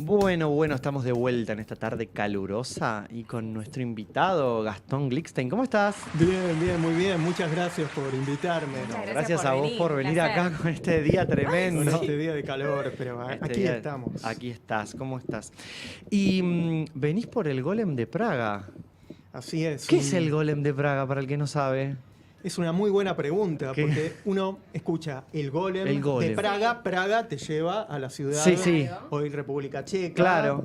Bueno, estamos de vuelta en esta tarde calurosa y con nuestro invitado Gastón Glickstein. ¿Cómo estás? Bien, muy bien. Muchas gracias por invitarme. Muchas Gracias a vos por un venir placer. acá con este día tremendo. Con este día de calor, pero Este aquí día- estamos. Aquí estás, ¿cómo estás? Y venís por el Golem de Praga. Así es. ¿Qué es el Golem de Praga para el que no sabe? Es una muy buena pregunta, ¿Qué? porque uno escucha el golem El golem. de Praga. Praga te lleva a la ciudad, Sí. hoy República Checa. Claro.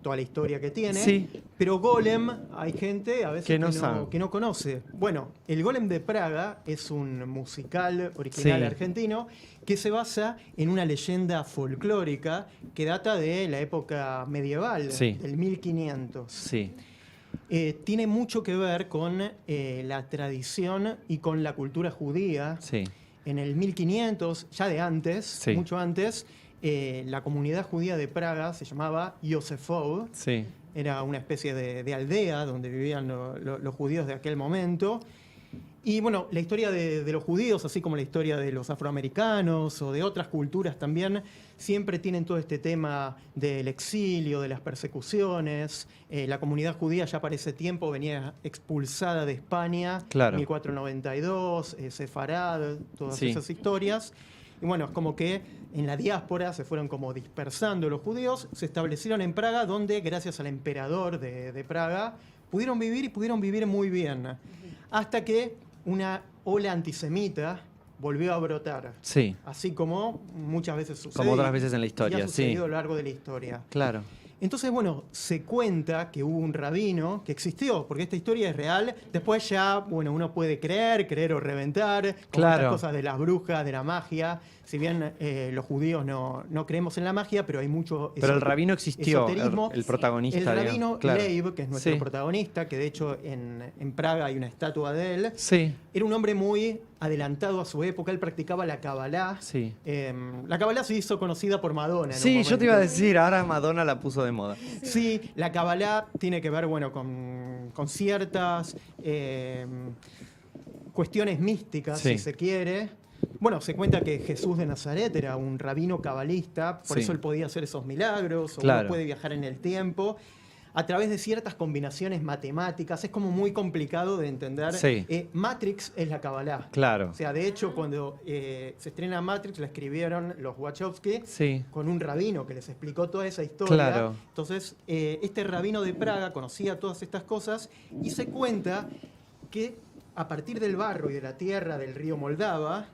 Toda la historia que tiene. Sí. Pero golem, hay gente a veces Que no sabe. que no conoce. Bueno, el Golem de Praga es un musical original Sí. argentino que se basa en una leyenda folclórica que data de la época medieval, Sí. del 1500. Sí, Tiene mucho que ver con la tradición y con la cultura judía. sí. En el 1500, ya de antes, Sí. mucho antes, la comunidad judía de Praga se llamaba Yosefov. Sí. Era una especie de aldea donde vivían los judíos de aquel momento. Y bueno, la historia de los judíos, así como la historia de los afroamericanos o de otras culturas también, siempre tienen todo este tema del exilio, de las persecuciones. La comunidad judía ya para ese tiempo venía expulsada de España, Claro. 1492, Sefarad, todas Sí. esas historias. Y bueno, es como que en la diáspora se fueron como dispersando los judíos, se establecieron en Praga, donde gracias al emperador de Praga pudieron vivir y pudieron vivir muy bien. Hasta que una ola antisemita volvió a brotar. Sí, Así como muchas veces sucede. como otras veces en la historia, y ha sucedido sí. a lo largo de la historia. Claro. Entonces, bueno, se cuenta que hubo un rabino que existió, porque esta historia es real. Después ya, bueno, uno puede creer o reventar, como Claro. estas cosas de las brujas, de la magia. Si bien los judíos no creemos en la magia, pero hay mucho Pero el rabino existió, esoterismo. el protagonista. El digamos. rabino Claro. Leib, que es nuestro Sí. protagonista, que de hecho en Praga hay una estatua de él, Sí, era un hombre muy adelantado a su época. Él practicaba la Kabbalah. sí. La Kabbalah se hizo conocida por Madonna. en un Sí, yo te iba a momento. decir, ahora Madonna la puso de moda. Sí, la Kabbalah tiene que ver, bueno, con ciertas cuestiones místicas, Sí. si se quiere. Bueno, se cuenta que Jesús de Nazaret era un rabino cabalista, por Sí. eso él podía hacer esos milagros, o Claro. uno puede viajar en el tiempo. A través de ciertas combinaciones matemáticas, es como muy complicado de entender. Sí. Matrix es la Kabbalah. Claro. O sea, de hecho, cuando se estrena Matrix, la escribieron los Wachowski Sí. con un rabino que les explicó toda esa historia. Claro. Entonces, este rabino de Praga conocía todas estas cosas y se cuenta que a partir del barro y de la tierra del río Moldava,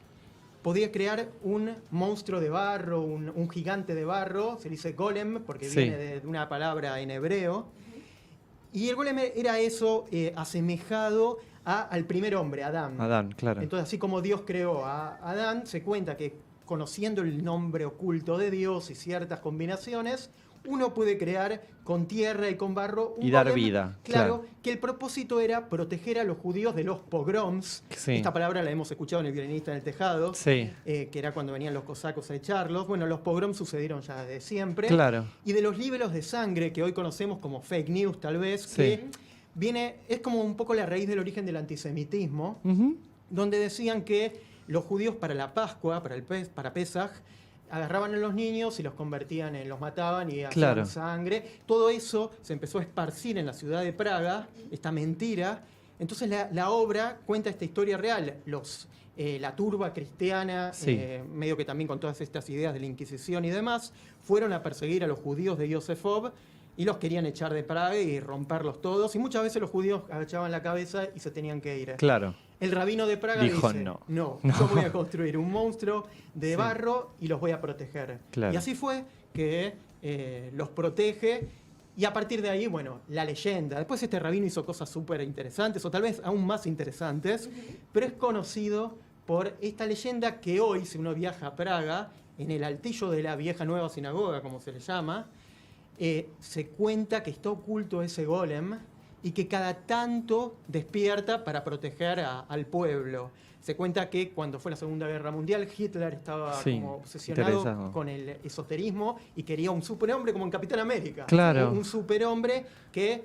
podía crear un monstruo de barro, un gigante de barro, se dice golem porque Sí. viene de una palabra en hebreo. Y el golem era eso asemejado al primer hombre, Adán. Adán, claro. Entonces, así como Dios creó a Adán, se cuenta que conociendo el nombre oculto de Dios y ciertas combinaciones, uno puede crear con tierra y con barro un Y dar golem, vida, Claro, claro. que el propósito era proteger a los judíos de los pogroms. Sí. Esta palabra la hemos escuchado en El violinista en el tejado, Sí. que era cuando venían los cosacos a echarlos. Bueno, los pogroms sucedieron ya de siempre. Claro. Y de los libelos de sangre que hoy conocemos como fake news, tal vez, Sí. que es como un poco la raíz del origen del antisemitismo, Ujú. donde decían que los judíos para la Pascua, para Pesaj, agarraban a los niños y los convertían los mataban y hacían Claro. sangre. Todo eso se empezó a esparcir en la ciudad de Praga, esta mentira. Entonces la obra cuenta esta historia real. La turba cristiana, Sí. medio que también con todas estas ideas de la Inquisición y demás, fueron a perseguir a los judíos de Yosefov y los querían echar de Praga y romperlos todos. Y muchas veces los judíos agachaban la cabeza y se tenían que ir. Claro. El rabino de Praga Dijo dice, no. yo voy a construir un monstruo de Sí. barro y los voy a proteger. Claro. Y así fue que los protege. Y a partir de ahí, bueno, la leyenda. Después este rabino hizo cosas súper interesantes, o tal vez aún más interesantes, pero es conocido por esta leyenda que hoy, si uno viaja a Praga, en el altillo de la vieja nueva sinagoga, como se le llama, se cuenta que está oculto ese golem y que cada tanto despierta para proteger al pueblo. Se cuenta que cuando fue la Segunda Guerra Mundial, Hitler estaba Sí, como obsesionado interesado. con el esoterismo y quería un superhombre como en Capitán América. Claro. Un superhombre que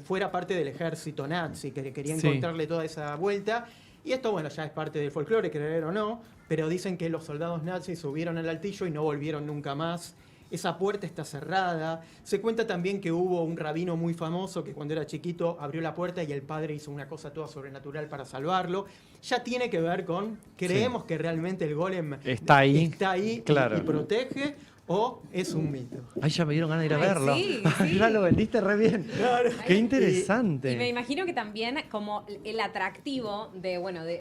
fuera parte del ejército nazi, que quería Sí. encontrarle toda esa vuelta. Y esto, bueno, ya es parte del folclore, creer o no, pero dicen que los soldados nazis subieron al altillo y no volvieron nunca más. esa puerta está cerrada. Se cuenta también que hubo un rabino muy famoso que cuando era chiquito abrió la puerta y el padre hizo una cosa toda sobrenatural para salvarlo. Ya tiene que ver con, creemos que realmente el golem está ahí, y protege, o es un mito. Ay, ya me dieron ganas de ir a Ay, verlo. sí, Ay, ya lo vendiste re bien. Claro. Qué interesante. Y me imagino que también como el atractivo de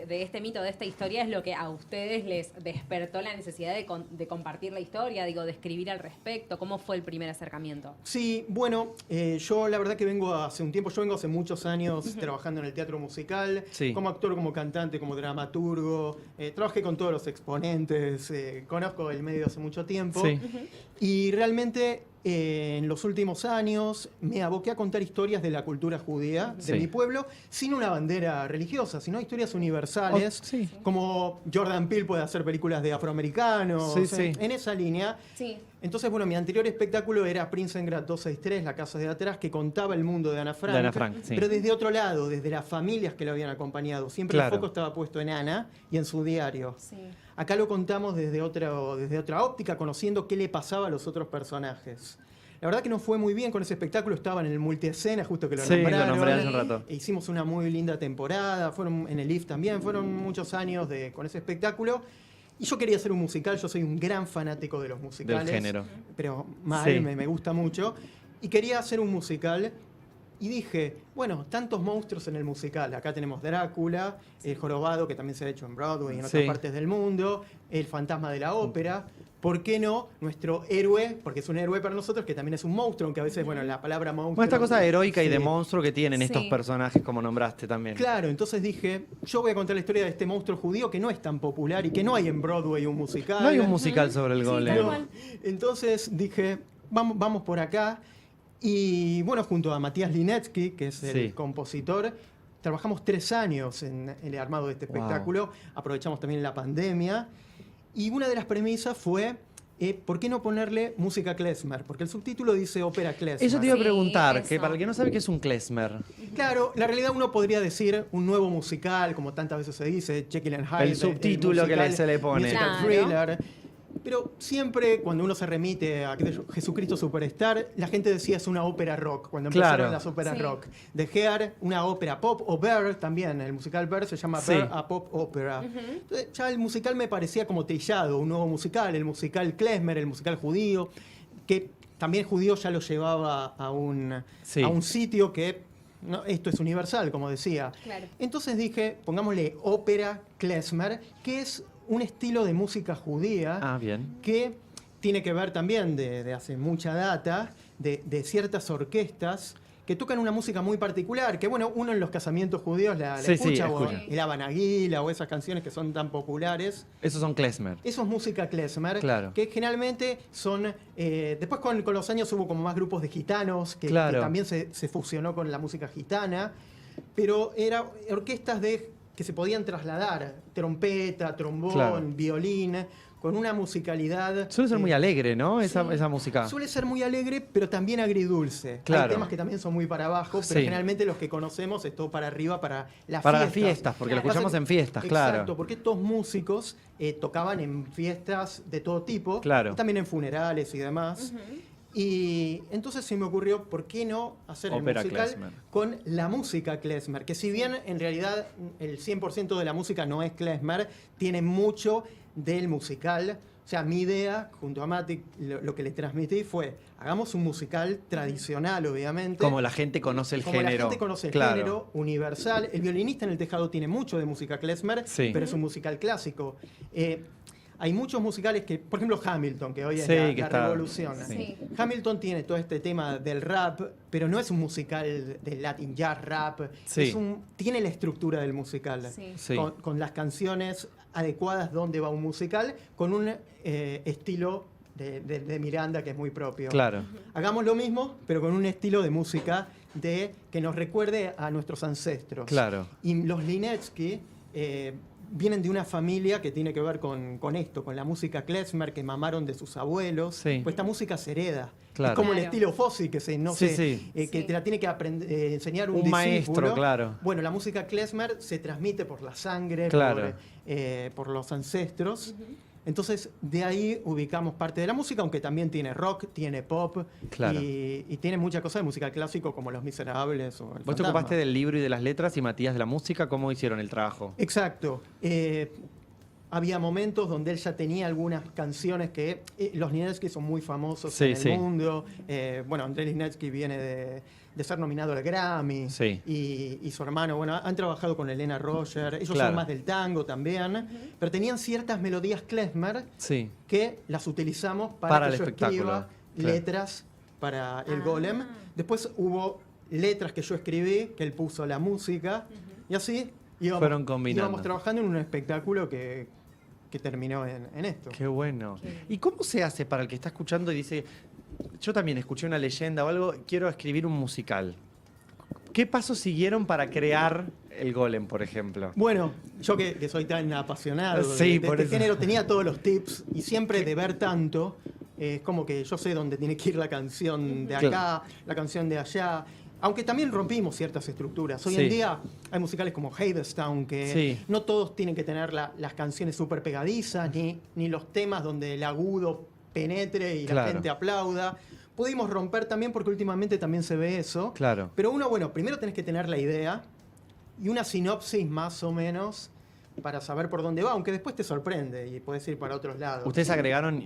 este mito, de esta historia, es lo que a ustedes les despertó la necesidad de compartir la historia, de escribir al respecto. ¿Cómo fue el primer acercamiento? Sí, bueno, yo la verdad que vengo hace muchos años trabajando en el teatro musical, como actor, como cantante, como dramaturgo, trabajé con todos los exponentes, conozco el medio hace mucho tiempo. Sí. Y realmente en los últimos años me aboqué a contar historias de la cultura judía de mi pueblo sin una bandera religiosa, sino historias universales, como Jordan Peele puede hacer películas de afroamericanos, en esa línea. Sí. Entonces, bueno, mi anterior espectáculo era Prinsengrad 263, La Casa de Atrás, que contaba el mundo de Ana Frank, pero desde otro lado, desde las familias que lo habían acompañado. Siempre el foco estaba puesto en Ana y en su diario. Sí. Acá lo contamos desde otra óptica, conociendo qué le pasaba a los otros personajes. La verdad que nos fue muy bien con ese espectáculo, estaba en el multiescena, justo que lo nombraron. Lo nombré hace un rato. Hicimos una muy linda temporada, fueron en el IF también, fueron muchos años con ese espectáculo. Y yo quería hacer un musical, yo soy un gran fanático de los musicales. Del género. Pero mal, me gusta mucho. Y quería hacer un musical. Y dije, bueno, tantos monstruos en el musical. Acá tenemos Drácula, el jorobado, que también se ha hecho en Broadway y en otras partes del mundo, el fantasma de la ópera. ¿Por qué no nuestro héroe? Porque es un héroe para nosotros, que también es un monstruo, aunque a veces, la palabra monstruo... Esta cosa heroica y de monstruo que tienen estos personajes, como nombraste también. Claro, entonces dije, yo voy a contar la historia de este monstruo judío que no es tan popular y que no hay en Broadway un musical. No hay un musical sobre el golem. No. Entonces dije, vamos por acá. Y bueno, junto a Matías Linetsky, que es el compositor, trabajamos 3 años en el armado de este espectáculo. Aprovechamos también la pandemia. Y una de las premisas fue, ¿por qué no ponerle música klezmer? Porque el subtítulo dice ópera klezmer. Eso te iba a preguntar, que para el que no sabe qué es un klezmer. Claro, la realidad uno podría decir un nuevo musical, como tantas veces se dice, Jekyll and Hyde. El subtítulo que se le pone. Musical thriller. Pero siempre cuando uno se remite a Jesucristo Superstar, la gente decía es una ópera rock, cuando empezaron las óperas rock. De Hair, una ópera pop, o Bear también, el musical Bear se llama Bear a Pop Opera. Entonces ya el musical me parecía como trillado, un nuevo musical, el musical klezmer, el musical judío, que también judío ya lo llevaba a un sitio que... No, esto es universal, como decía. Claro. Entonces dije, pongámosle ópera klezmer, que es un estilo de música judía que tiene que ver también de hace mucha data, de ciertas orquestas que tocan una música muy particular, que bueno, uno en los casamientos judíos la escucha, o el Habanaguila o esas canciones que son tan populares. Esos son klezmer. Eso es música klezmer, que generalmente son... después con los años hubo como más grupos de gitanos, que también se fusionó con la música gitana, pero eran orquestas que se podían trasladar, trompeta, trombón, violín, con una musicalidad... Suele ser muy alegre, ¿no? Esa música. Suele ser muy alegre, pero también agridulce. Hay temas que también son muy para abajo, pero generalmente los que conocemos es todo para arriba, para las fiestas. Para las fiestas, porque lo escuchamos en fiestas, Exacto, porque estos músicos tocaban en fiestas de todo tipo, y también en funerales y demás. Y entonces se me ocurrió, ¿por qué no hacer ópera el musical klezmer con la música klezmer? Que si bien en realidad el 100% de la música no es klezmer, tiene mucho del musical. O sea, mi idea, junto a Mati, lo que le transmití fue, hagamos un musical tradicional, obviamente. Como la gente conoce el género. Como la gente conoce el género, universal. El violinista en el tejado tiene mucho de música klezmer, pero es un musical clásico. Hay muchos musicales que, por ejemplo, Hamilton, que hoy es la revolución. Hamilton tiene todo este tema del rap, pero no es un musical de Latin jazz rap. Tiene la estructura del musical, con las canciones adecuadas donde va un musical, con un estilo de Miranda que es muy propio. Hagamos lo mismo, pero con un estilo de música que nos recuerde a nuestros ancestros. Y los Linetsky... vienen de una familia que tiene que ver con esto, con la música klezmer que mamaron de sus abuelos. Pues esta música se hereda. Es como el estilo Fossi, que que te la tiene que enseñar un discípulo. Maestro, Bueno, la música klezmer se transmite por la sangre, por los ancestros. Entonces, de ahí ubicamos parte de la música, aunque también tiene rock, tiene pop Claro. y tiene muchas cosas de musical clásico como Los Miserables o El Vos te Fantasma. ocupaste del libro y de las letras y Matías de la música. ¿Cómo hicieron el trabajo? Exacto. Había momentos donde él ya tenía algunas canciones que los Linetsky son muy famosos Sí, en el sí. mundo. Bueno, Andrés Linetsky viene de ser nominado al Grammy. Sí. Y su hermano, bueno, han trabajado con Elena Roger. Ellos Claro. son más del tango también. Pero tenían ciertas melodías klezmer Sí. que las utilizamos Para para el que yo espectáculo, escriba claro. letras para el Ah. Golem. Después hubo letras que yo escribí, que él puso la música. Y así Fueron combinando. íbamos trabajando en un espectáculo que terminó en esto. Qué bueno. Qué bien. ¿Y cómo se hace para el que está escuchando y dice, yo también escuché una leyenda o algo, quiero escribir un musical? ¿Qué pasos siguieron para crear el Golem, por ejemplo? Bueno, yo que soy tan apasionado Sí, de por este eso. género, tenía todos los tips y siempre de ver tanto, es como que yo sé dónde tiene que ir la canción de acá, Claro. la canción de allá. Aunque también rompimos ciertas estructuras. Hoy Sí. en día hay musicales como Hadestown, que Sí. no todos tienen que tener las canciones súper pegadizas, ni los temas donde el agudo penetre y la Claro. gente aplauda. Pudimos romper también porque últimamente también se ve eso. Claro. Pero uno, bueno, primero tenés que tener la idea y una sinopsis más o menos para saber por dónde va, aunque después te sorprende y puedes ir para otros lados. ¿Ustedes agregaron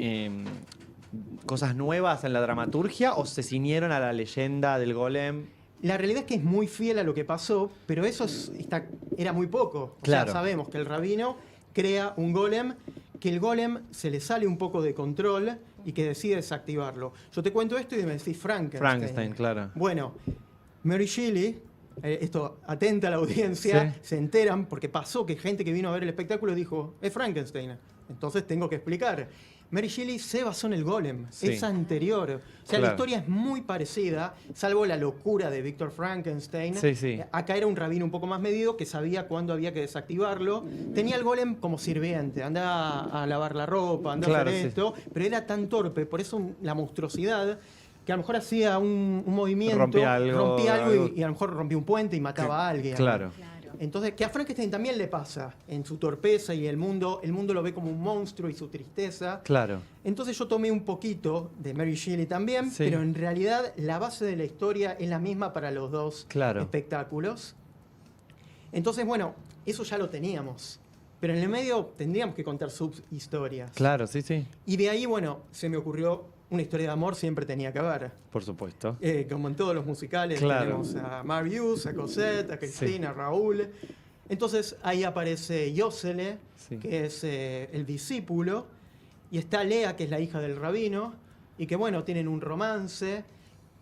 cosas nuevas en la dramaturgia o se ciñeron a la leyenda del Golem? La realidad es que es muy fiel a lo que pasó, pero eso era muy poco. O Claro. sea, sabemos que el rabino crea un golem, que el golem se le sale un poco de control y que decide desactivarlo. Yo te cuento esto y me decís Frankenstein. Frankenstein, claro. Bueno, Mary Shelley, esto atenta a la audiencia, Sí. se enteran porque pasó que gente que vino a ver el espectáculo dijo, es Frankenstein. Entonces tengo que explicar. Mary Shelley se basó en el Golem, Sí. es anterior. O sea, Claro. la historia es muy parecida, salvo la locura de Víctor Frankenstein. Sí, sí. Acá era un rabino un poco más medido que sabía cuándo había que desactivarlo. Tenía el Golem como sirviente, andaba a lavar la ropa, andaba Claro, a hacer sí. esto, pero era tan torpe, por eso la monstruosidad, que a lo mejor hacía un movimiento, Rompía algo, y a lo mejor rompía un puente y mataba a alguien. Claro. Claro. Entonces, que a Frankenstein también le pasa en su torpeza y el mundo lo ve como un monstruo y su tristeza. Claro. Entonces yo tomé un poquito de Mary Shelley también, Sí. pero en realidad la base de la historia es la misma para los dos Claro. espectáculos. Entonces, bueno, eso ya lo teníamos. Pero en el medio tendríamos que contar subhistorias. Claro, sí, sí. Y de ahí, bueno, se me ocurrió una historia de amor siempre tenía que haber. Por supuesto. Como en todos los musicales, Claro. tenemos a Marius, a Cosette, a Cristina, a Raúl. Entonces ahí aparece Yosele, Sí. que es el discípulo, y está Lea, que es la hija del rabino, y que bueno, tienen un romance,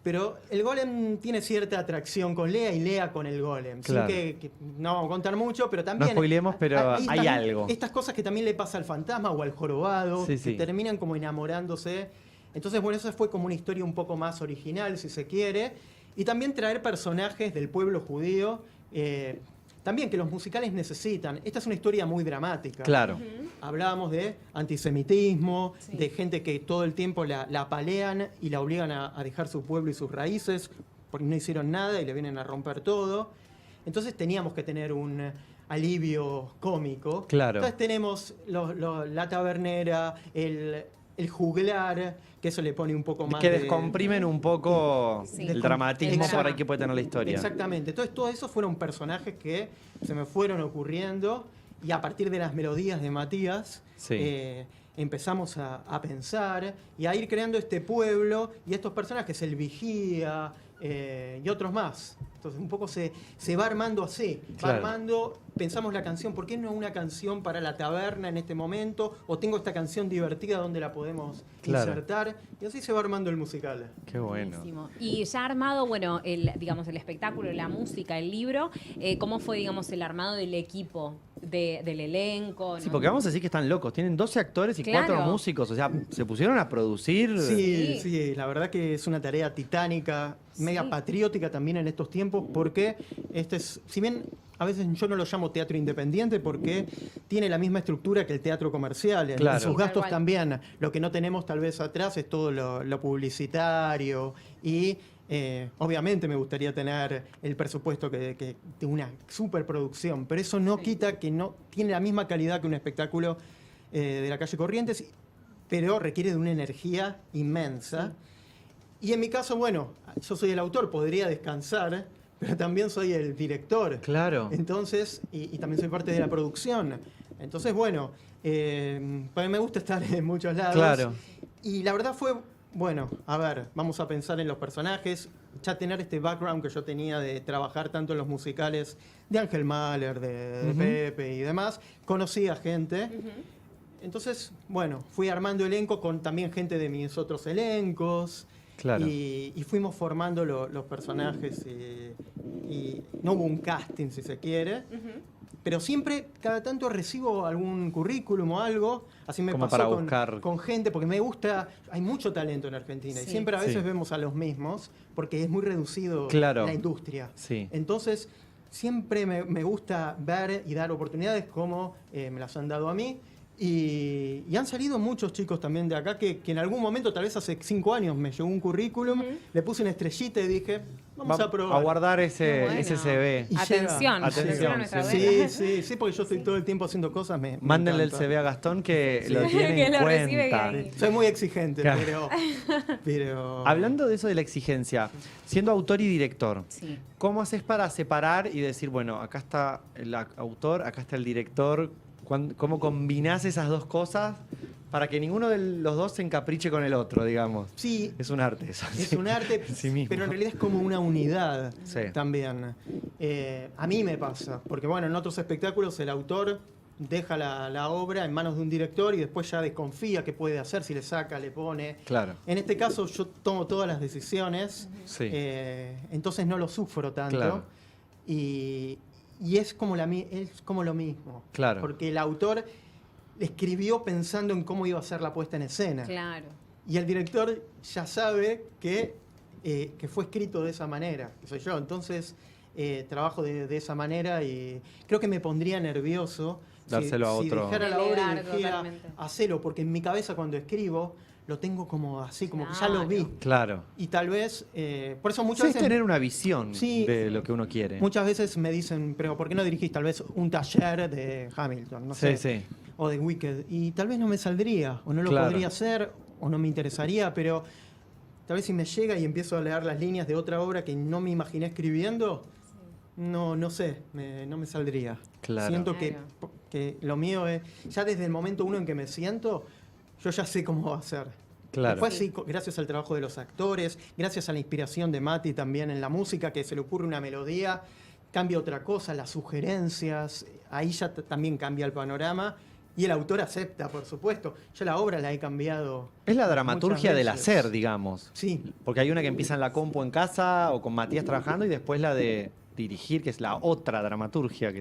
pero el golem tiene cierta atracción con Lea y Lea con el golem. Claro. Sin que no vamos a contar mucho, pero también... spoileemos, pero hay también algo. Estas cosas que también le pasa al fantasma o al jorobado, Sí, que sí. terminan como enamorándose. Entonces, bueno, eso fue como una historia un poco más original, si se quiere. Y también traer personajes del pueblo judío, también que los musicales necesitan. Esta es una historia muy dramática. Claro. Ujú. Hablábamos de antisemitismo, Sí. de gente que todo el tiempo la apalean y la obligan a dejar su pueblo y sus raíces, porque no hicieron nada y le vienen a romper todo. Entonces teníamos que tener un alivio cómico. Claro. Entonces tenemos la tabernera, el juglar, que eso le pone un poco más Que de... descomprimen un poco Sí. el dramatismo Exacto. por ahí que puede tener la historia. Exactamente. Entonces, todo eso fueron personajes que se me fueron ocurriendo y a partir de las melodías de Matías Sí. empezamos a pensar y a ir creando este pueblo y estos personajes, el vigía y otros más. Entonces, un poco se va armando así. Claro. Va armando, pensamos la canción, ¿por qué no una canción para la taberna en este momento? O tengo esta canción divertida donde la podemos Claro. insertar. Y así se va armando el musical. Qué bueno. Buenísimo. Y ya armado, bueno, digamos, el espectáculo, la música, el libro, ¿cómo fue, digamos, el armado del equipo, del elenco? Sí, ¿no? porque vamos a decir que están locos. Tienen 12 actores y Claro. 4 músicos. O sea, se pusieron a producir. Sí, Sí. sí, la verdad que es una tarea titánica, mega Sí. patriótica también en estos tiempos, porque si bien a veces yo no lo llamo teatro independiente, porque tiene la misma estructura que el teatro comercial, en Claro. sus Sí, gastos tal cual. también. Lo que no tenemos tal vez atrás es todo lo publicitario y obviamente me gustaría tener el presupuesto que de una superproducción, pero eso no Sí. quita que no tiene la misma calidad que un espectáculo de la calle Corrientes, pero requiere de una energía inmensa. Y en mi caso, bueno, yo soy el autor, podría descansar, pero también soy el director. Claro. Entonces, y también soy parte de la producción. Entonces, bueno, para mí me gusta estar en muchos lados. Claro. Y la verdad fue, bueno, a ver, vamos a pensar en los personajes, ya tener este background que yo tenía de trabajar tanto en los musicales de Ángel Mahler, de Pepe y demás, conocí a gente. Entonces, bueno, fui armando elenco con también gente de mis otros elencos. Claro. Y fuimos formando los personajes y no hubo un casting, si se quiere. Pero siempre, cada tanto recibo algún currículum o algo, así me Como pasó para buscar. con gente, porque me gusta, hay mucho talento en Argentina, y Sí. siempre a veces Sí. vemos a los mismos, porque es muy reducido Claro. la industria. Sí. Entonces, siempre me gusta ver y dar oportunidades como me las han dado a mí. Y han salido muchos chicos también de acá que en algún momento, tal vez hace 5 años, me llegó un currículum, le puse una estrellita y dije, vamos a probar. A guardar ese, Qué bueno. ese CV. Y Atención, llega. atención a nuestra Sí. audiencia. Sí, porque yo estoy todo el tiempo haciendo cosas. Me Mándenle el encanta. CV a Gastón que Sí. lo tiene Que en lo recibe cuenta. ahí. Soy muy exigente, Claro. pero... Hablando de eso de la exigencia, siendo autor y director, Sí. ¿cómo haces para separar y decir, bueno, acá está el autor, acá está el director? ¿Cómo combinás esas dos cosas para que ninguno de los dos se encapriche con el otro, digamos? Sí, Es un arte eso. es sí. un arte, En sí mismo. pero en realidad es como una unidad Sí. también. A mí me pasa, porque bueno, en otros espectáculos el autor deja la obra en manos de un director y después ya desconfía qué puede hacer, si le saca, le pone. Claro. En este caso yo tomo todas las decisiones, Sí. entonces no lo sufro tanto. Claro. Y es como lo mismo. Claro. Porque el autor escribió pensando en cómo iba a ser la puesta en escena. Claro. Y el director ya sabe que fue escrito de esa manera, que soy yo. Entonces trabajo de esa manera y creo que me pondría nervioso Dárselo a si otro. dejara la obra y Delegar dijera, totalmente. hacelo, porque en mi cabeza cuando escribo lo tengo como así, como que ya lo vi. Claro. Y tal vez, por eso Sí, muchas es veces... tener una visión Sí. de lo que uno quiere. Muchas veces me dicen, pero ¿por qué no dirigís tal vez un taller de Hamilton? No Sí, sé. sí. O de Wicked. Y tal vez no me saldría, o no lo Claro. podría hacer, o no me interesaría, pero tal vez si me llega y empiezo a leer las líneas de otra obra que no me imaginé escribiendo, no sé, no me saldría. Claro. Siento Claro. que lo mío es, ya desde el momento uno en que me siento, yo ya sé cómo va a ser. Claro. Después sí, gracias al trabajo de los actores, gracias a la inspiración de Mati también en la música, que se le ocurre una melodía, cambia otra cosa, las sugerencias, ahí ya también cambia el panorama. Y el autor acepta, por supuesto. Yo la obra la he cambiado. Es la dramaturgia muchas del veces. hacer, digamos. Sí, Porque hay una que empieza en la compu en casa o con Matías trabajando y después la de dirigir, que es la otra dramaturgia.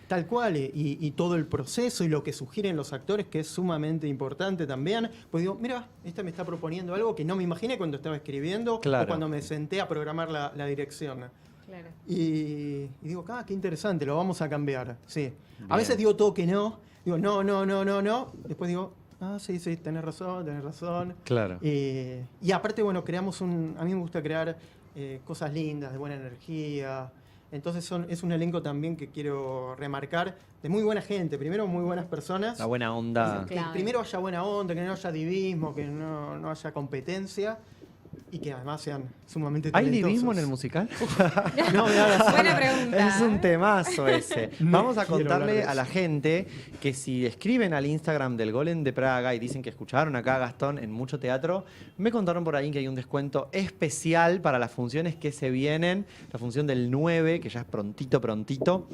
tal cual. Y todo el proceso y lo que sugieren los actores, que es sumamente importante también. Pues digo, mira, esta me está proponiendo algo que no me imaginé cuando estaba escribiendo Claro. o cuando me senté a programar la dirección. Claro. Y digo, qué interesante, lo vamos a cambiar. Sí. Bien. A veces digo todo que no. Digo, no. Después digo, sí, tenés razón. Claro. Y aparte, bueno, creamos a mí me gusta crear cosas lindas, de buena energía. Entonces es un elenco también que quiero remarcar, de muy buena gente. Primero, muy buenas personas. La buena onda. Que Clave. primero haya buena onda, que no haya divismo, que no haya competencia. Y que además sean sumamente ¿Hay talentosos. divismo en el musical? No, me hagas Buena pregunta. Es un temazo ese. Vamos a quiero hablar contarle de a eso. la gente que si escriben al Instagram del Golem de Praga y dicen que escucharon acá a Gastón en mucho teatro, me contaron por ahí que hay un descuento especial para las funciones que se vienen, la función del 9, que ya es prontito.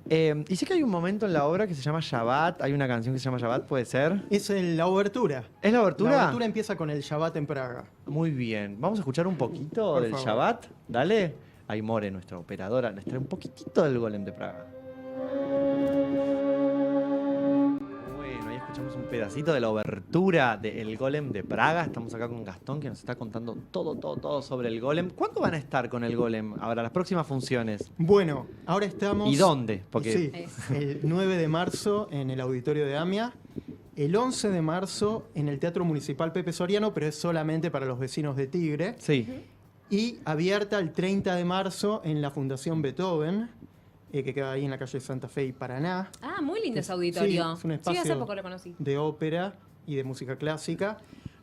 Y sé que hay un momento en la obra que se llama Shabbat, hay una canción que se llama Shabbat, ¿puede ser? Es la obertura. ¿Es la obertura? La obertura empieza con el Shabbat en Praga. Muy bien. Vamos a escuchar un poquito Por del favor. Shabbat. Dale. Ahí More, nuestra operadora, nos trae un poquitito del Golem de Praga. Bueno, ahí escuchamos un pedacito de la obertura del Golem de Praga. Estamos acá con Gastón que nos está contando todo sobre el Golem. ¿Cuándo van a estar con el Golem? Ahora, las próximas funciones. Bueno, ahora estamos... ¿Y dónde? Porque Sí, Es. el 9 de marzo en el Auditorio de AMIA, el 11 de marzo en el Teatro Municipal Pepe Soriano, pero es solamente para los vecinos de Tigre, sí. y abierta el 30 de marzo en la Fundación Beethoven, que queda ahí en la calle Santa Fe y Paraná. Ah, muy lindo ese auditorio. Sí, es un espacio hace poco lo conocí. de ópera y de música clásica.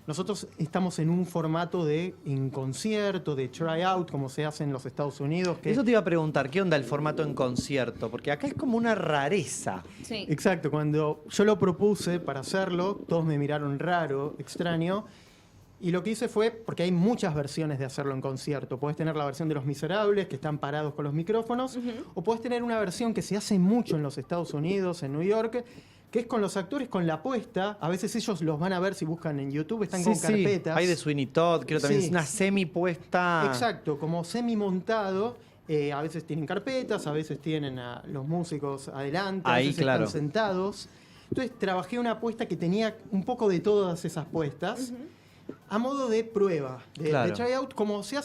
Nosotros estamos en un formato en concierto, de tryout, como se hace en los Estados Unidos. Eso te iba a preguntar, ¿qué onda el formato en concierto? Porque acá es como una rareza. Sí. Exacto, cuando yo lo propuse para hacerlo, todos me miraron raro, extraño. Y lo que hice fue, porque hay muchas versiones de hacerlo en concierto. Podés tener la versión de Los Miserables, que están parados con los micrófonos, o podés tener una versión que se hace mucho en los Estados Unidos, en New York, que es con los actores, con la puesta. A veces ellos los van a ver si buscan en YouTube, están con carpetas. Hay de Sweeney Todd, creo también Sí. es una semi-puesta. Exacto, como semi-montado. A veces tienen carpetas, a veces tienen a los músicos adelante, a Ahí, veces claro. están sentados. Entonces trabajé una puesta que tenía un poco de todas esas puestas. A modo de prueba, de Claro. tryout, como se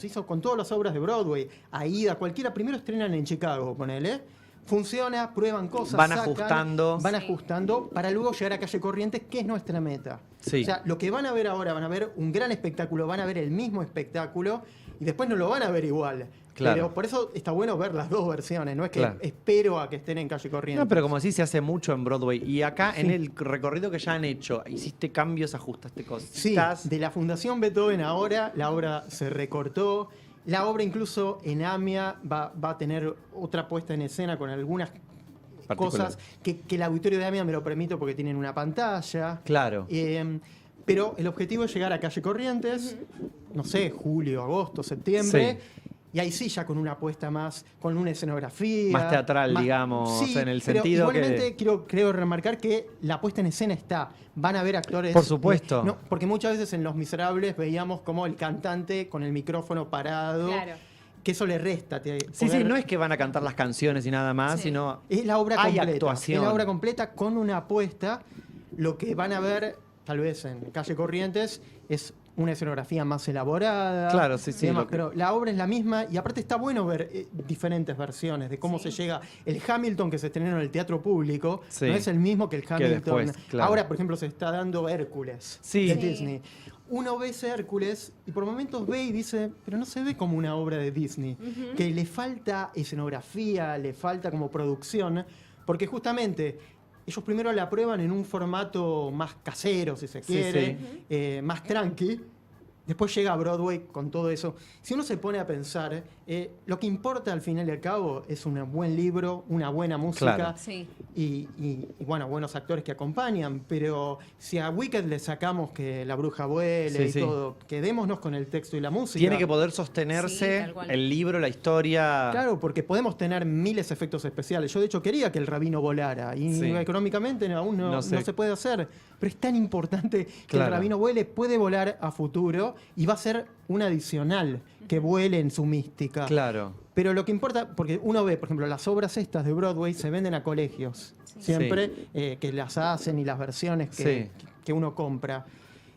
hizo con todas las obras de Broadway. Aida, cualquiera, primero estrenan en Chicago, ponele. Funciona, prueban cosas, Van sacan, ajustando. van Sí. ajustando para luego llegar a Calle Corrientes, que es nuestra meta. Sí. O sea, lo que van a ver ahora, van a ver un gran espectáculo, van a ver el mismo espectáculo y después no lo van a ver igual. Claro. Pero por eso está bueno ver las dos versiones, no es que Claro. espero a que estén en Calle Corrientes. No, pero como decís, se hace mucho en Broadway. Y acá, en Sí. el recorrido que ya han hecho, hiciste cambios, ajustaste Sí, cositas. de la Fundación Beethoven ahora, la obra se recortó. La obra incluso en AMIA va a tener otra puesta en escena con algunas Particular. cosas que el auditorio de AMIA me lo permite porque tienen una pantalla. Claro. Pero el objetivo es llegar a Calle Corrientes, no sé, julio, agosto, septiembre. Sí. Y ahí sí, ya con una apuesta más, con una escenografía. Más teatral, digamos, Sí, en el pero sentido igualmente que... creo remarcar que la puesta en escena está. Van a ver actores... Por supuesto. no, porque muchas veces en Los Miserables veíamos como el cantante con el micrófono parado. Claro. Que eso le resta. Sí, no es que van a cantar las canciones y nada más, Sí. sino... Es la obra Hay completa. actuación. Es la obra completa con una apuesta. Lo que van a ver, tal vez en Calle Corrientes, es una escenografía más elaborada. Claro, sí, sí, y demás, lo que- pero la obra es la misma y aparte está bueno ver diferentes versiones de cómo Sí. se llega. El Hamilton que se estrenó en el teatro público Sí. no es el mismo que el Hamilton. después, claro. Ahora, por ejemplo, se está dando Hércules Sí. de Sí. Disney. Uno ve ese Hércules y por momentos ve y dice, pero no se ve como una obra de Disney. Que le falta escenografía, le falta como producción, porque justamente ellos primero la prueban en un formato más casero, si se Sí, quiere, más tranqui. Después llega a Broadway con todo eso. Si uno se pone a pensar, lo que importa al final y al cabo es un buen libro, una buena música Claro. Sí. y, bueno, buenos actores que acompañan. Pero si a Wicked le sacamos que la bruja vuele Sí, y sí. todo, quedémonos con el texto y la música. Tiene que poder Sí, sostenerse tal cual. el libro, la historia. Claro, porque podemos tener miles de efectos especiales. Yo, de hecho, quería que el rabino volara y Sí. económicamente aún no No sé. se puede hacer. Pero es tan importante que Claro. el rabino vuele, puede volar a futuro y va a ser un adicional que vuele en su mística. Claro. Pero lo que importa, porque uno ve, por ejemplo, las obras estas de Broadway se venden a colegios, siempre, que las hacen y las versiones Sí. que uno compra.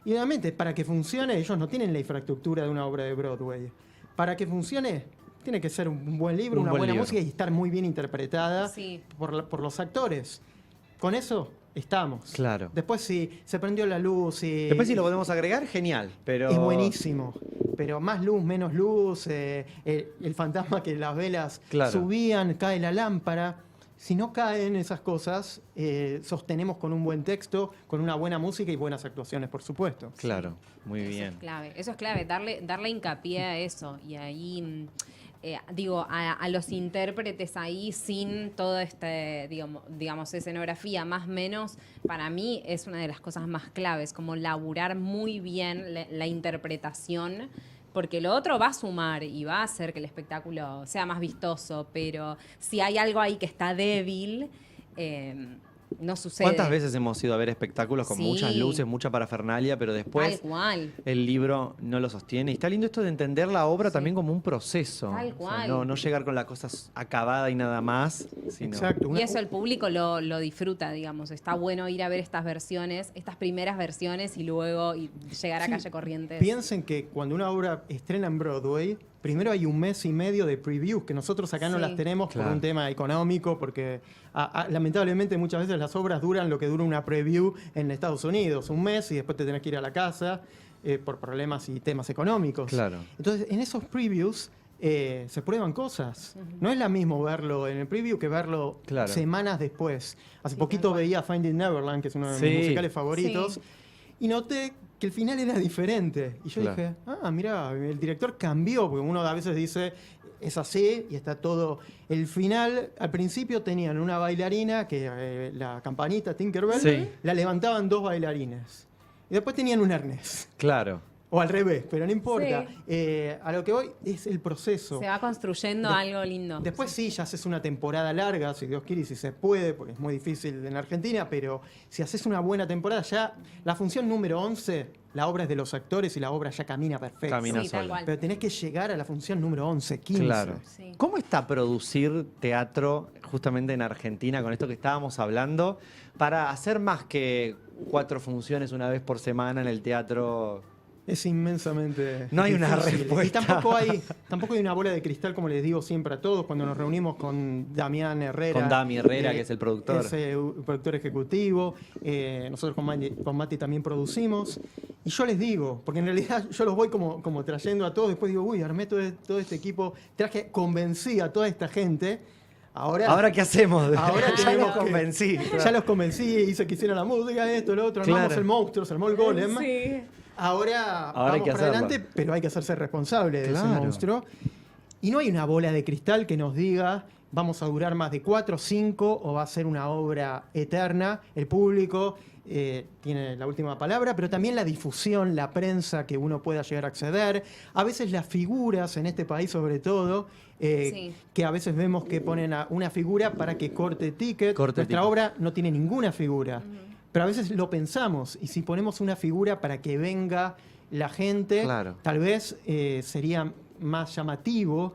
Y obviamente, para que funcione, ellos no tienen la infraestructura de una obra de Broadway. Para que funcione, tiene que ser un buen libro, Un una buen buena libro. música y estar muy bien interpretada Sí. por los actores. Con eso estamos. Claro. Después, si se prendió la luz y... Después si lo podemos agregar, genial. Pero... Es buenísimo. Pero más luz, menos luz, el fantasma que las velas Claro. subían, cae la lámpara. Si no caen esas cosas, sostenemos con un buen texto, con una buena música y buenas actuaciones, por supuesto. Claro, muy Eso bien. es clave, eso es clave, darle hincapié a eso. Y ahí, a los intérpretes ahí sin todo este, digamos, escenografía, más o menos, para mí es una de las cosas más claves, como laburar muy bien la interpretación. Porque lo otro va a sumar y va a hacer que el espectáculo sea más vistoso, pero si hay algo ahí que está débil, no sucede. ¿Cuántas veces hemos ido a ver espectáculos con Sí. muchas luces, mucha parafernalia, pero después Tal cual. el libro no lo sostiene? Y está lindo esto de entender la obra también como un proceso. Tal O sea, cual. no llegar con la cosa acabada y nada más, sino... Exacto. Y eso el público lo disfruta, digamos. Está bueno ir a ver estas versiones, estas primeras versiones y luego llegar a Sí, Calle Corrientes. Piensen que cuando una obra estrena en Broadway, primero hay un mes y medio de previews, que nosotros acá no Sí. las tenemos Claro. por un tema económico, porque lamentablemente muchas veces las obras duran lo que dura una preview en Estados Unidos, un mes y después te tenés que ir a la casa por problemas y temas económicos. Claro. Entonces, en esos previews se prueban cosas. No es lo mismo verlo en el preview que verlo Claro. semanas después. Hace Sí, poquito tal cual. veía Finding Neverland, que es uno de Sí. mis musicales favoritos, Sí. y noté que el final era diferente. Y yo Claro. dije, mira, el director cambió, porque uno a veces dice, es así y está todo. El final, al principio tenían una bailarina, que la campanita Tinkerbell, Sí. la levantaban 2 bailarines. Y después tenían un arnés. Claro. O al revés, pero no importa. Sí. A lo que voy es el proceso. Se va construyendo algo lindo. Después sí, ya haces una temporada larga, si Dios quiere y si se puede, porque es muy difícil en Argentina, pero si haces una buena temporada, ya la función número 11, la obra es de los actores y la obra ya camina perfecto. Camina Sí, tal sola. cual. Pero tenés que llegar a la función número 11, 15. Claro. Sí. ¿Cómo está producir teatro justamente en Argentina con esto que estábamos hablando para hacer más que 4 funciones una vez por semana en el teatro? Es inmensamente No hay una difícil. respuesta. Y tampoco hay una bola de cristal, como les digo siempre a todos, cuando nos reunimos con Damián Herrera. Con Dami Herrera, que es el productor. Es productor ejecutivo. Nosotros con Mati también producimos. Y yo les digo, porque en realidad yo los voy como trayendo a todos, después digo, uy, armé todo este equipo, convencí a toda esta gente. ¿Ahora qué hacemos? Ahora ya tenemos los que- convencí. Ya los convencí, hice que hicieran la música, esto, lo otro, armamos Claro. el monstruo, se armó el golem. Sí. Ahora hay vamos que para hacerlo. adelante, pero hay que hacerse responsable de Claro. ese monstruo. Y no hay una bola de cristal que nos diga vamos a durar más de 4 o 5 o va a ser una obra eterna. El público tiene la última palabra, pero también la difusión, la prensa que uno pueda llegar a acceder. A veces las figuras, en este país sobre todo, Sí. que a veces vemos que ponen a una figura para que corte ticket. Corte Nuestra ticket. obra no tiene ninguna figura. Pero a veces lo pensamos, y si ponemos una figura para que venga la gente, Claro. tal vez sería más llamativo.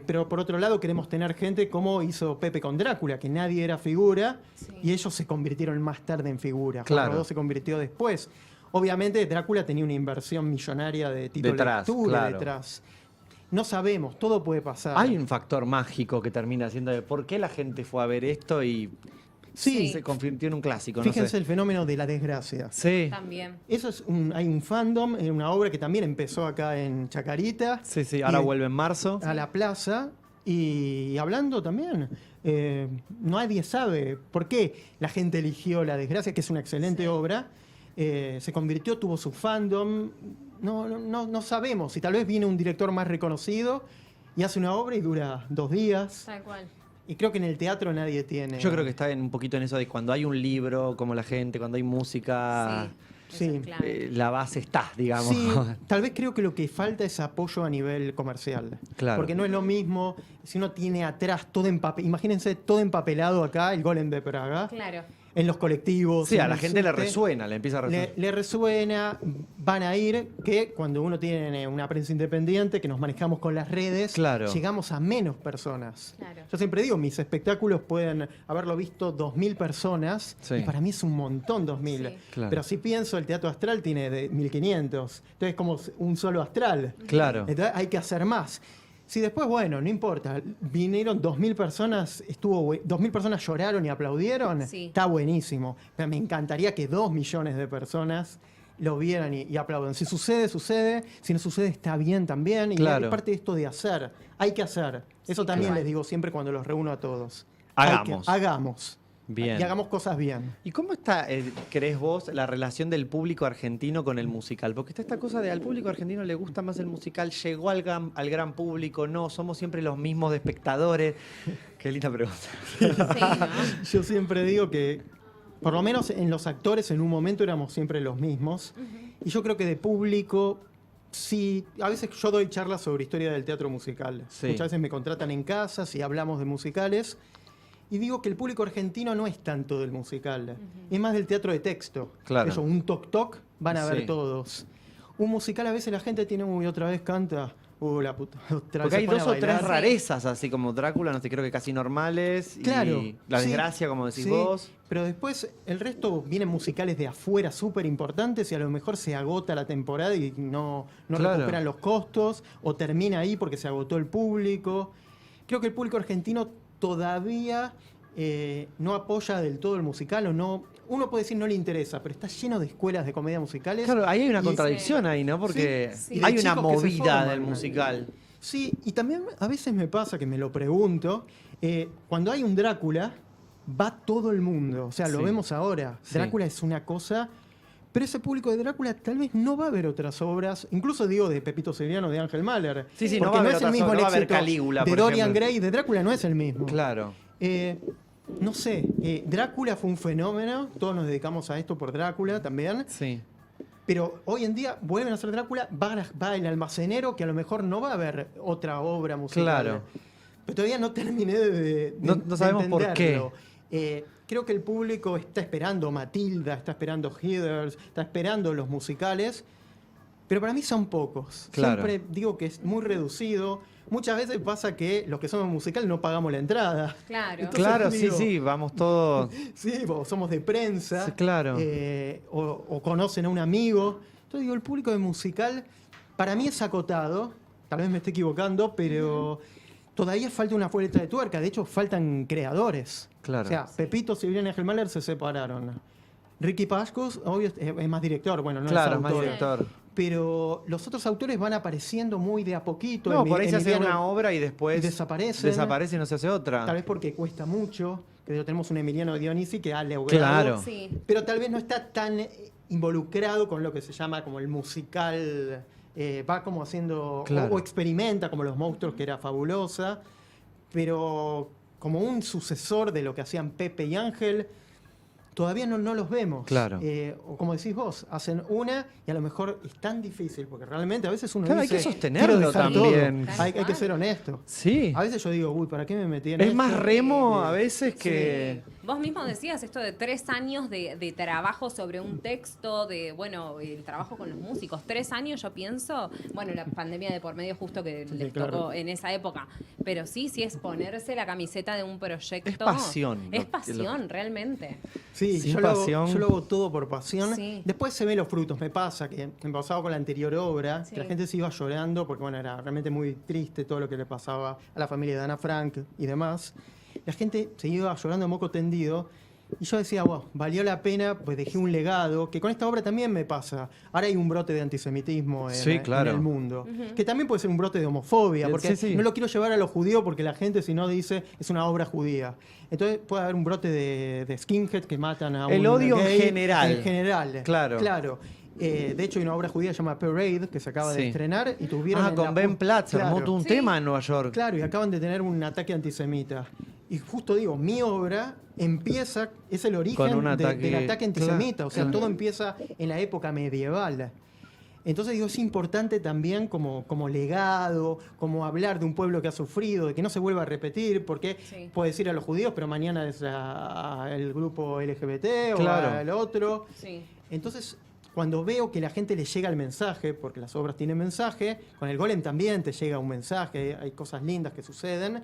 Pero por otro lado queremos tener gente como hizo Pepe con Drácula, que nadie era figura, Sí. y ellos se convirtieron más tarde en figura. Claro. Juan Rodó se convirtió después. Obviamente Drácula tenía una inversión millonaria de título Detrás, lectura claro. detrás. No sabemos, todo puede pasar. Hay un factor mágico que termina siendo de por qué la gente fue a ver esto y Sí, se convirtió en un clásico. No fíjense sé. el fenómeno de la desgracia. Sí. También. Eso es hay un fandom, una obra que también empezó acá en Chacarita. Sí, sí. Ahora Y- vuelve en marzo. A la plaza. Y hablando también, nadie sabe por qué la gente eligió La Desgracia, que es una excelente obra. Se convirtió, tuvo su fandom. No sabemos. Y tal vez viene un director más reconocido y hace una obra y dura 2 días. Tal cual. Y creo que en el teatro nadie tiene. Yo creo que está un poquito en eso de cuando hay un libro, como la gente, cuando hay música, Sí. Eso Sí. es clave. la base está, digamos. Sí, tal vez creo que lo que falta es apoyo a nivel comercial. Claro. Porque no es lo mismo si uno tiene atrás todo empapelado. Imagínense todo empapelado acá, el Golem de Praga, Claro. en los colectivos. Sí, a en la el gente le subte. resuena, le empieza a resonar. Le resuena, van a ir, que cuando uno tiene una prensa independiente, que nos manejamos con las redes, Claro. llegamos a menos personas. Claro. Yo siempre digo, mis espectáculos pueden haberlo visto 2.000 personas, Sí. y para mí es un montón 2.000. Sí. Claro. Pero si pienso, el Teatro Astral tiene de 1.500, entonces es como un solo astral. Claro. Entonces hay que hacer más. Si después, bueno, no importa, vinieron 2.000 personas, 2.000 personas lloraron y aplaudieron, Sí. está buenísimo. Pero me encantaría que 2 millones de personas lo vieran y aplaudan. Si sucede, sucede. Si no sucede, está bien también. Y Claro. es parte de esto de hacer. Hay que hacer. Eso también claro. les digo siempre cuando los reúno a todos. Hagamos. Hagamos. Bien. Y hagamos cosas bien. ¿Y cómo está, crees vos, la relación del público argentino con el musical? Porque está esta cosa de al público argentino le gusta más el musical, llegó al gran público, no, somos siempre los mismos de espectadores. Qué linda pregunta. Sí, ¿no? Yo siempre digo que, por lo menos en los actores, en un momento éramos siempre los mismos. Y yo creo que de público, sí, a veces yo doy charlas sobre historia del teatro musical. Sí. Muchas veces me contratan en casas y hablamos de musicales. Y digo que el público argentino no es tanto del musical, es más del teatro de texto. Claro. Eso, un toc-toc van a ver Sí. todos. Un musical a veces la gente tiene, uy, otra vez canta, la puta, otra Porque vez hay se pone 2 a o 3 bailar. rarezas, así como Drácula, no sé, creo que casi normales. Claro. Y La sí, Desgracia, como decís sí, vos. Pero después el resto vienen musicales de afuera súper importantes y a lo mejor se agota la temporada y no Claro. recuperan los costos o termina ahí porque se agotó el público. Creo que el público argentino todavía no apoya del todo el musical o no. Uno puede decir no le interesa, pero está lleno de escuelas de comedia musicales. Claro, ahí hay una Y- contradicción ahí, ¿no? Porque Sí, sí. hay de una chicos que se movida forman. del musical. Sí, y también a veces me pasa que me lo pregunto, cuando hay un Drácula, va todo el mundo, o sea, lo Sí. vemos ahora. Sí. Drácula es una cosa, pero ese público de Drácula tal vez no va a ver otras obras, incluso digo de Pepito Severiano, de Ángel Mahler. Sí, sí, no porque va a haber es el otras mismo obras, el no va a haber éxito Calígula, de por Dorian ejemplo. Gray, de Drácula no es el mismo. Claro. No sé, Drácula fue un fenómeno, todos nos dedicamos a esto por Drácula también, Sí. pero hoy en día vuelven a hacer Drácula, va el almacenero que a lo mejor no va a haber otra obra musical. Claro. Pero todavía no terminé de No sabemos por qué. entenderlo. Creo que el público está esperando Matilda, está esperando Heathers, está esperando los musicales, pero para mí son pocos. Claro. Siempre digo que es muy reducido. Muchas veces pasa que los que somos musical no pagamos la entrada. Claro. Entonces, Claro, digo, sí, vamos todos. Sí, o somos de prensa. Sí, claro. O conocen a un amigo. Entonces digo, el público de musical para mí es acotado. Tal vez me esté equivocando, pero todavía falta una vuelta de tuerca. De hecho, faltan creadores. Claro. O sea, Pepito, Severiano y Ángel Mahler se separaron. Ricky Pascos, obvio, es más director. Bueno, no Claro, es más autor. director. Pero los otros autores van apareciendo muy de a poquito. No, por ahí se hace Emiliano una obra y después desaparecen. desaparece y no se hace otra. Tal vez porque cuesta mucho. Que tenemos un Emiliano Dionisi que ha logrado. Claro. Sí. Pero tal vez no está tan involucrado con lo que se llama como el musical. Va como haciendo. Claro. O experimenta como Los Monstruos, que era fabulosa. Pero como un sucesor de lo que hacían Pepe y Ángel. Todavía no los vemos. Claro. O como decís vos, hacen una y a lo mejor es tan difícil, porque realmente a veces uno Claro, hay dice, que sostenerlo "Quiero dejar todo". también. Tal Hay que cual. ser honesto. Sí. A veces yo digo, uy, ¿para qué me metí en Es esto? más remo a veces que... Vos mismo decías esto de 3 años de trabajo sobre un texto, de, bueno, el trabajo con los músicos. 3 años, yo pienso, bueno, la pandemia de por medio justo que Sí, les claro. tocó en esa época. Pero sí es ponerse la camiseta de un proyecto. Es pasión, Es lo- pasión, realmente. Sí, Sin yo pasión. lo hago todo por pasión. Sí. Después se ven los frutos. Me pasa que me pasaba con la anterior obra, Sí. que la gente se iba llorando porque bueno, era realmente muy triste todo lo que le pasaba a la familia de Ana Frank y demás. La gente se iba llorando a moco tendido. Y yo decía, wow, valió la pena, pues dejé un legado, que con esta obra también me pasa. Ahora hay un brote de antisemitismo Sí, claro. en el mundo, que también puede ser un brote de homofobia, porque Sí, sí. no lo quiero llevar a lo judío porque la gente si no dice es una obra judía. Entonces puede haber un brote de skinhead que matan a un El odio en gay. general. En general. Claro. Claro. De hecho, hay una obra judía llamada Parade que se acaba Sí. de estrenar y tuvieron. en con la Ben Platt se armó Claro. todo un Sí. tema en Nueva York. Claro, y acaban de tener un ataque antisemita. Y justo digo, mi obra empieza, es el origen Con un del ataque, ataque antisemita. claro, O sea, claro. todo empieza en la época medieval. Entonces digo, es importante también como legado, como hablar de un pueblo que ha sufrido, de que no se vuelva a repetir, porque Sí. puede decir a los judíos, pero mañana es el grupo LGBT Claro. o al otro. Sí. Entonces, cuando veo que la gente le llega el mensaje, porque las obras tienen mensaje, con el Golem también te llega un mensaje, hay cosas lindas que suceden,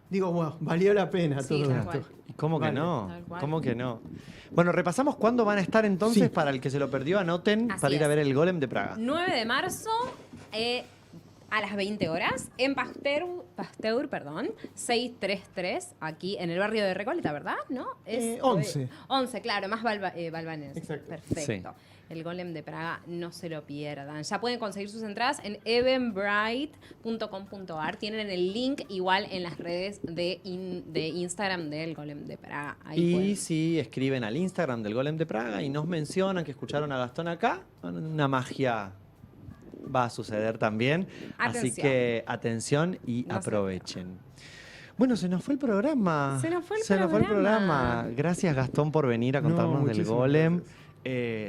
digo, wow, valió la pena Sí, todo tal esto. cual. ¿Y cómo que Vale. no? Tal cual. ¿Cómo que no? Bueno, repasamos cuándo van a estar entonces Sí. para el que se lo perdió, anoten Así para ir a es. ver el Golem de Praga. 9 de marzo a las 20 horas en Pasteur, 633, aquí en el barrio de Recoleta, ¿verdad? ¿No? 11. 11, claro, más Balvanés. Exacto. Perfecto. El Golem de Praga, no se lo pierdan. Ya pueden conseguir sus entradas en evenbright.com.ar. Tienen el link igual en las redes de Instagram del Golem de Praga. Ahí Y pueden. si escriben al Instagram del Golem de Praga y nos mencionan que escucharon a Gastón acá, una magia va a suceder también. Así Atención. que atención y No se aprovechen. Bueno, se nos fue el programa. Se nos fue el programa. programa. Gracias, Gastón, por venir a No, contarnos del muchísimas Golem. gracias.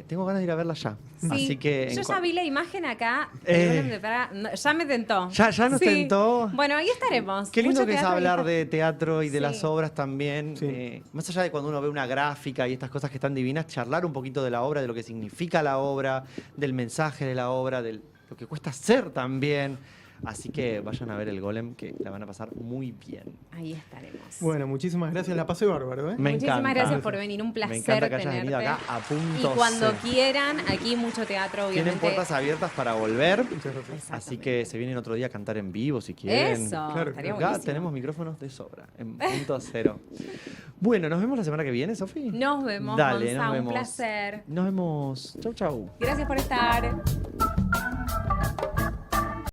Tengo ganas de ir a verla ya. Sí, Así que yo ya vi la imagen acá. Eh, El Golem de Praga, ya me tentó. ya nos Sí. tentó. Bueno, ahí estaremos. Qué lindo Mucho que es teatro hablar y- de teatro y de Sí. las obras también. Sí. Más allá de cuando uno ve una gráfica y estas cosas que están divinas, charlar un poquito de la obra, de lo que significa la obra, del mensaje de la obra, de lo que cuesta hacer también. Así que vayan a ver el Golem, que la van a pasar muy bien. Ahí estaremos. Bueno, muchísimas gracias, la pasé bárbaro, ¿eh? Me Muchísimas encanta. gracias por venir, un placer Me encanta que hayas tenerte. venido acá a Y punto cuando C. quieran, aquí mucho teatro, Tienen obviamente. puertas abiertas para volver. Muchas gracias. Exactamente. Así que se vienen otro día a cantar en vivo si quieren. Eso, Claro, estaría Acá buenísimo. tenemos micrófonos de sobra, en punto cero. Bueno, nos vemos la semana que viene, Sofi. Nos vemos, Dale, Gonza, nos un vemos. placer. Nos vemos. Chau, chau. Gracias por estar.